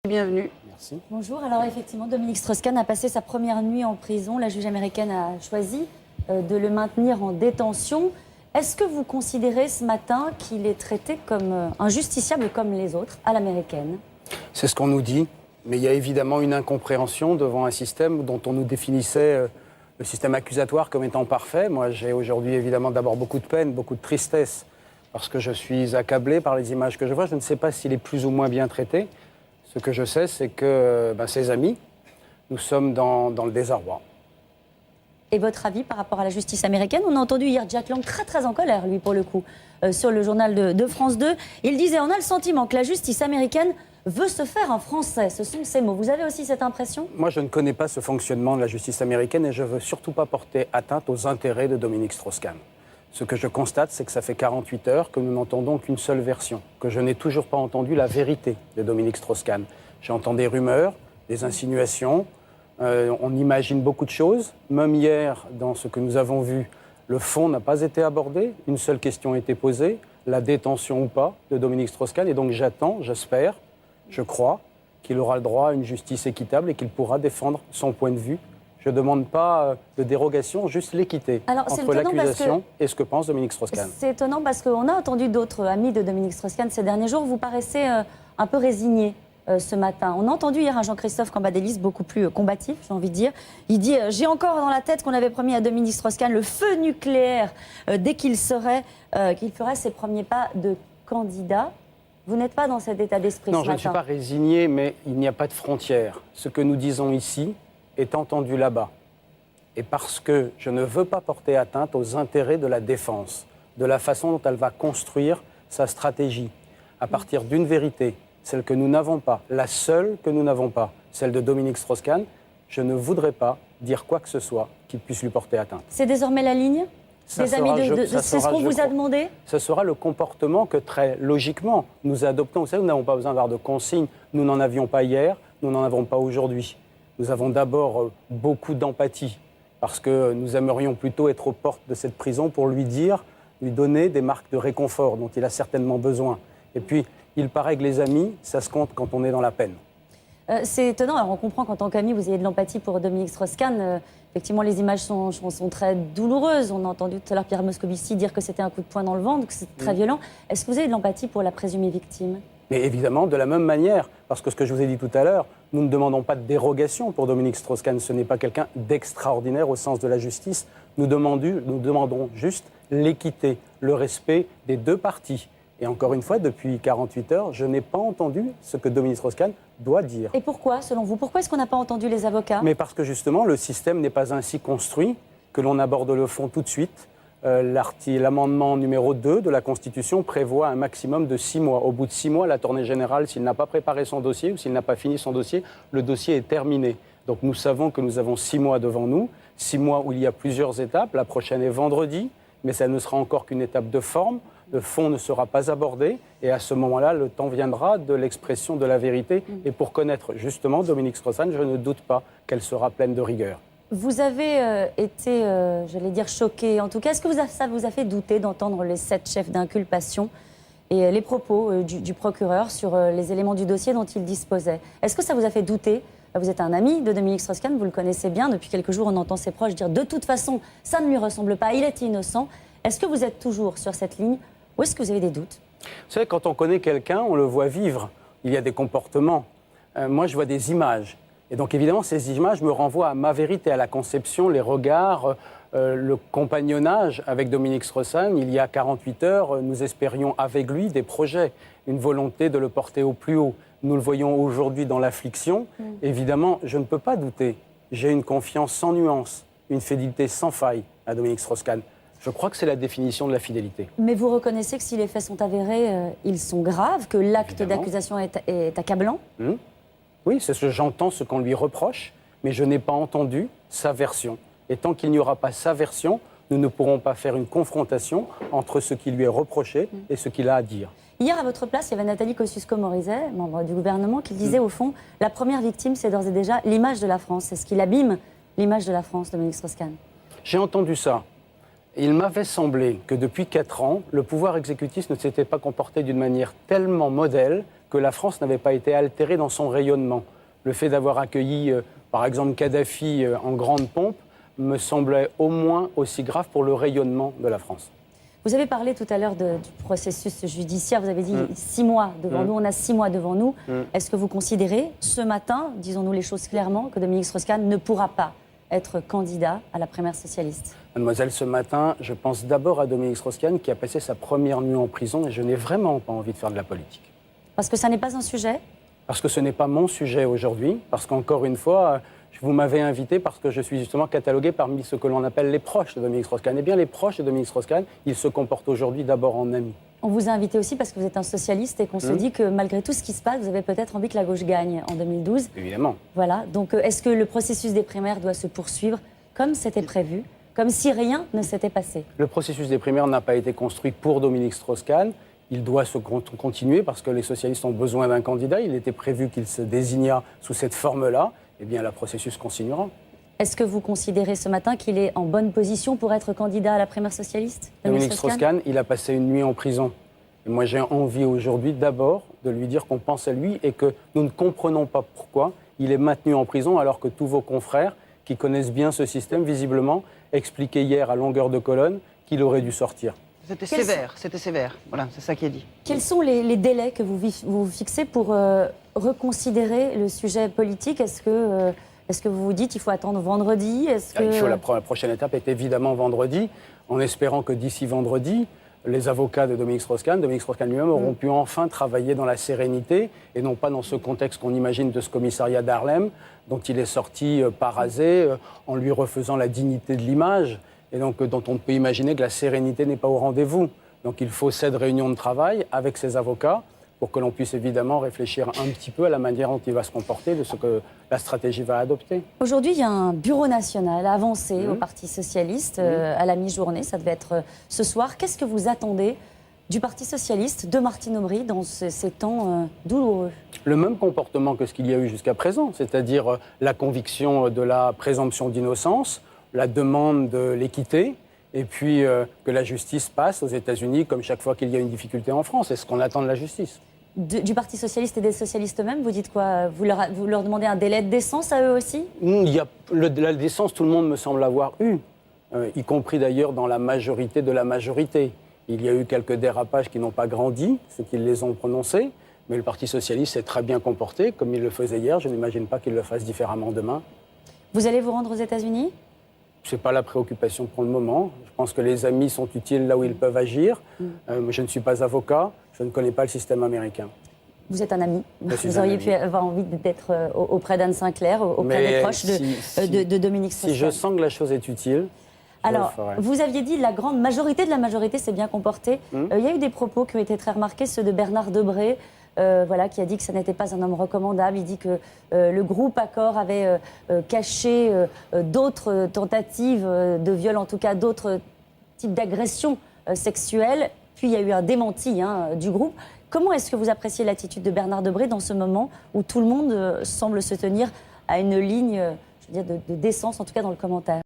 Bienvenue. Merci. Bonjour. Alors effectivement, Dominique Strauss-Kahn a passé sa première nuit en prison. La juge américaine a choisi de le maintenir en détention. Est-ce que vous considérez ce matin qu'il est traité comme un justiciable comme les autres, à l'américaine? C'est ce qu'on nous dit, mais il y a évidemment une incompréhension devant un système dont on nous définissait le système accusatoire comme étant parfait. Moi, j'ai aujourd'hui évidemment d'abord beaucoup de peine, beaucoup de tristesse, parce que je suis accablé par les images que je vois. Je ne sais pas s'il est plus ou moins bien traité. Ce que je sais, c'est que ses amis, nous sommes dans le désarroi. Et votre avis par rapport à la justice américaine? On a entendu hier Jack Lang très en colère, lui, pour le coup, sur le journal de France 2. Il disait, on a le sentiment que la justice américaine veut se faire en français. Ce sont ses mots. Vous avez aussi cette impression? Moi, je ne connais pas ce fonctionnement de la justice américaine et je ne veux surtout pas porter atteinte aux intérêts de Dominique Strauss-Kahn. Ce que je constate, c'est que ça fait 48 heures que nous n'entendons qu'une seule version, que je n'ai toujours pas entendu la vérité de Dominique Strauss-Kahn. J'entends des rumeurs, des insinuations, on imagine beaucoup de choses. Même hier, dans ce que nous avons vu, le fond n'a pas été abordé. Une seule question a été posée, la détention ou pas de Dominique Strauss-Kahn. Et donc j'attends, j'espère, je crois, qu'il aura le droit à une justice équitable et qu'il pourra défendre son point de vue. Je ne demande pas de dérogation, juste l'équité entre l'accusation et ce que pense Dominique Strauss-Kahn. C'est étonnant parce qu'on a entendu d'autres amis de Dominique Strauss-Kahn ces derniers jours. Vous paraissez un peu résigné ce matin. On a entendu hier un Jean-Christophe Cambadélis beaucoup plus combatif, j'ai envie de dire. Il dit « J'ai encore dans la tête qu'on avait promis à Dominique Strauss-Kahn le feu nucléaire dès qu'il ferait ses premiers pas de candidat ». Vous n'êtes pas dans cet état d'esprit ce matin? Non, je ne suis pas résigné, mais il n'y a pas de frontière. Ce que nous disons ici est entendu là-bas. Et parce que je ne veux pas porter atteinte aux intérêts de la défense, de la façon dont elle va construire sa stratégie, à partir d'une vérité, celle que nous n'avons pas, la seule que nous n'avons pas, celle de Dominique Strauss-Kahn, je ne voudrais pas dire quoi que ce soit qui puisse lui porter atteinte. C'est désormais la ligne des amis c'est ce qu'on vous a demandé? Ce sera le comportement que très logiquement nous adoptons. Vous savez, nous n'avons pas besoin d'avoir de consignes. Nous n'en avions pas hier, nous n'en avons pas aujourd'hui. Nous avons d'abord beaucoup d'empathie parce que nous aimerions plutôt être aux portes de cette prison pour lui donner des marques de réconfort dont il a certainement besoin. Et puis, il paraît que les amis, ça se compte quand on est dans la peine. C'est étonnant. Alors on comprend qu'en tant qu'ami, vous ayez de l'empathie pour Dominique Strauss-Kahn. Effectivement, les images sont très douloureuses. On a entendu tout à l'heure Pierre Moscovici dire que c'était un coup de poing dans le ventre, que c'était très violent. Est-ce que vous avez de l'empathie pour la présumée victime? Mais évidemment, de la même manière, parce que ce que je vous ai dit tout à l'heure, nous ne demandons pas de dérogation pour Dominique Strauss-Kahn. Ce n'est pas quelqu'un d'extraordinaire au sens de la justice. Nous demandons juste l'équité, le respect des deux parties. Et encore une fois, depuis 48 heures, je n'ai pas entendu ce que Dominique Strauss-Kahn doit dire. Et pourquoi, selon vous? Pourquoi est-ce qu'on n'a pas entendu les avocats? Mais parce que justement, le système n'est pas ainsi construit que l'on aborde le fond tout de suite. L'amendement numéro 2 de la Constitution prévoit un maximum de 6 mois. Au bout de 6 mois, l'attorney général, s'il n'a pas préparé son dossier ou s'il n'a pas fini son dossier, le dossier est terminé. Donc nous savons que nous avons 6 mois devant nous, 6 mois où il y a plusieurs étapes. La prochaine est vendredi, mais ça ne sera encore qu'une étape de forme. Le fond ne sera pas abordé et à ce moment-là, le temps viendra de l'expression de la vérité. Et pour connaître justement Dominique Strauss-Kahn, je ne doute pas qu'elle sera pleine de rigueur. Vous avez été, j'allais dire, choqué. En tout cas, est-ce que ça vous a fait douter d'entendre les 7 chefs d'inculpation et les propos du procureur sur les éléments du dossier dont il disposait? Est-ce que ça vous a fait douter? Vous êtes un ami de Dominique Strauss-Kahn, vous le connaissez bien. Depuis quelques jours, on entend ses proches dire « de toute façon, ça ne lui ressemble pas, il est innocent ». Est-ce que vous êtes toujours sur cette ligne ou est-ce que vous avez des doutes? Vous savez, quand on connaît quelqu'un, on le voit vivre. Il y a des comportements. Moi, je vois des images. Et donc, évidemment, ces images me renvoient à ma vérité, à la conception, les regards, le compagnonnage avec Dominique Strauss-Kahn. Il y a 48 heures, nous espérions avec lui des projets, une volonté de le porter au plus haut. Nous le voyons aujourd'hui dans l'affliction. Évidemment, je ne peux pas douter. J'ai une confiance sans nuance, une fidélité sans faille à Dominique Strauss-Kahn. Je crois que c'est la définition de la fidélité. Mais vous reconnaissez que si les faits sont avérés, ils sont graves, que l'acte d'accusation est accablant? Oui, c'est ce que j'entends, ce qu'on lui reproche, mais je n'ai pas entendu sa version. Et tant qu'il n'y aura pas sa version, nous ne pourrons pas faire une confrontation entre ce qui lui est reproché et ce qu'il a à dire. Hier, à votre place, il y avait Nathalie Kosciusko-Morizet, membre du gouvernement, qui disait, au fond, la première victime, c'est d'ores et déjà l'image de la France. C'est ce qui abîme l'image de la France, Dominique Strauss-Kahn. J'ai entendu ça. Il m'avait semblé que depuis 4 ans, le pouvoir exécutif ne s'était pas comporté d'une manière tellement modèle que la France n'avait pas été altérée dans son rayonnement. Le fait d'avoir accueilli, par exemple, Kadhafi en grande pompe me semblait au moins aussi grave pour le rayonnement de la France. Vous avez parlé tout à l'heure du processus judiciaire, vous avez dit 6 mois devant nous, on a 6 mois devant nous. Est-ce que vous considérez ce matin, disons-nous les choses clairement, que Dominique Strauss-Kahn ne pourra pas être candidat à la primaire socialiste? Mademoiselle, ce matin, je pense d'abord à Dominique Strauss-Kahn qui a passé sa première nuit en prison et je n'ai vraiment pas envie de faire de la politique. Parce que ça n'est pas un sujet? Parce que ce n'est pas mon sujet aujourd'hui, parce qu'encore une fois, vous m'avez invité parce que je suis justement catalogué parmi ce que l'on appelle les proches de Dominique Strauss-Kahn. Eh bien, les proches de Dominique Strauss-Kahn, ils se comportent aujourd'hui d'abord en amis. On vous a invité aussi parce que vous êtes un socialiste et qu'on se dit que malgré tout ce qui se passe, vous avez peut-être envie que la gauche gagne en 2012. Évidemment. Voilà, donc est-ce que le processus des primaires doit se poursuivre comme c'était prévu, comme si rien ne s'était passé? Le processus des primaires n'a pas été construit pour Dominique Strauss-Kahn. Il doit se continuer parce que les socialistes ont besoin d'un candidat. Il était prévu qu'il se désignât sous cette forme-là. Eh bien, le processus continuera. Est-ce que vous considérez ce matin qu'il est en bonne position pour être candidat à la primaire socialiste? Dominique Strauss-Kahn, il a passé une nuit en prison. Et moi, j'ai envie aujourd'hui d'abord de lui dire qu'on pense à lui et que nous ne comprenons pas pourquoi il est maintenu en prison alors que tous vos confrères, qui connaissent bien ce système, visiblement, expliquaient hier à longueur de colonne qu'il aurait dû sortir. C'était sévère. Voilà, c'est ça qui est dit. Quels sont les délais que vous fixez pour reconsidérer le sujet politique? Est-ce que vous vous dites qu'il faut attendre vendredi? La prochaine étape est évidemment vendredi, en espérant que d'ici vendredi, les avocats de Dominique Strauss-Kahn lui-même auront pu enfin travailler dans la sérénité et non pas dans ce contexte qu'on imagine de ce commissariat d'Harlem, dont il est sorti parasé, en lui refaisant la dignité de l'image. Et donc dont on peut imaginer que la sérénité n'est pas au rendez-vous. Donc il faut cette réunion de travail avec ses avocats pour que l'on puisse évidemment réfléchir un petit peu à la manière dont il va se comporter, de ce que la stratégie va adopter. Aujourd'hui, il y a un bureau national avancé au Parti socialiste à la mi-journée, ça devait être ce soir. Qu'est-ce que vous attendez du Parti socialiste, de Martine Aubry, dans ces temps douloureux? Le même comportement que ce qu'il y a eu jusqu'à présent, c'est-à-dire la conviction de la présomption d'innocence, la demande de l'équité, et puis que la justice passe aux États-Unis comme chaque fois qu'il y a une difficulté en France. C'est ce qu'on attend de la justice. Du Parti socialiste et des socialistes eux-mêmes, vous dites quoi? Vous leur demandez un délai de décence à eux aussi? La décence, tout le monde me semble l'avoir eu, y compris d'ailleurs dans la majorité de la majorité. Il y a eu quelques dérapages qui n'ont pas grandi, ceux qui les ont prononcés, mais le Parti socialiste s'est très bien comporté, comme il le faisait hier. Je n'imagine pas qu'il le fasse différemment demain. Vous allez vous rendre aux États-Unis? Ce n'est pas la préoccupation pour le moment. Je pense que les amis sont utiles là où ils peuvent agir. Je ne suis pas avocat, je ne connais pas le système américain. Vous êtes un ami. Vous auriez pu avoir envie d'être auprès d'Anne Sinclair, auprès des proches de Dominique Strauss-Kahn. Si je sens que la chose est utile, alors, vous aviez dit la grande majorité de la majorité s'est bien comportée. Il y a eu des propos qui ont été très remarqués, ceux de Bernard Debré, qui a dit que ça n'était pas un homme recommandable. Il dit que le groupe Accord avait caché d'autres tentatives de viol, en tout cas d'autres types d'agressions sexuelles. Puis il y a eu un démenti du groupe. Comment est-ce que vous appréciez l'attitude de Bernard Debré dans ce moment où tout le monde semble se tenir à une ligne, je veux dire, de décence, en tout cas dans le commentaire?